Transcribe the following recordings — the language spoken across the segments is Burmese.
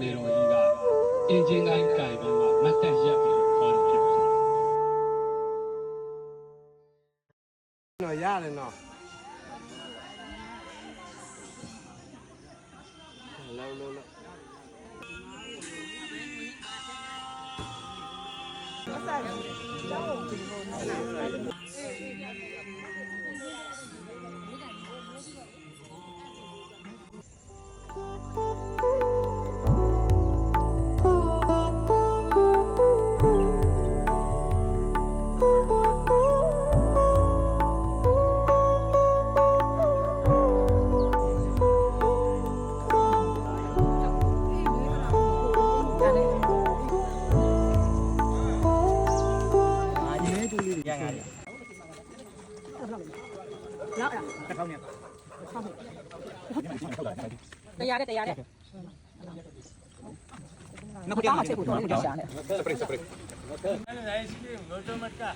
မေတော်ကြီးကအင်ဂျင်တိုင်းကြိုင်ပြီးမှမတ်တက်ရက်ပြီးတော့ခေါ်တယ်ဖြစ်တယ်။နော်ရတယ်နော်။လောလောလောအစားကျောင်းကိုတရားတဲ့မခုတရားမှာချက်ကိုတော့လို့ရှာနေစပရိအဲ့ဒါရှိတယ်ငိုတော့မတာ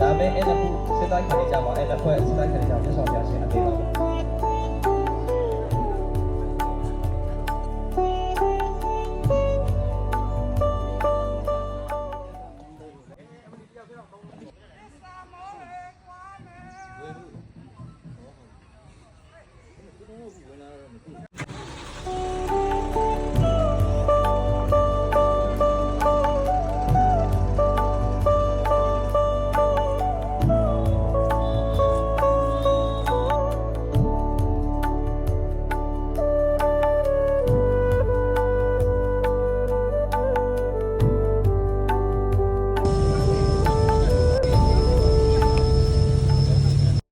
ဒါပေမဲ့အဲ့ဒါခုစစ်သားခံနေကြပါအဲ့ဒါဖွဲ့စစ်သားခံနေကြမြတ်စွာဘုရားရှင်အသေးတော့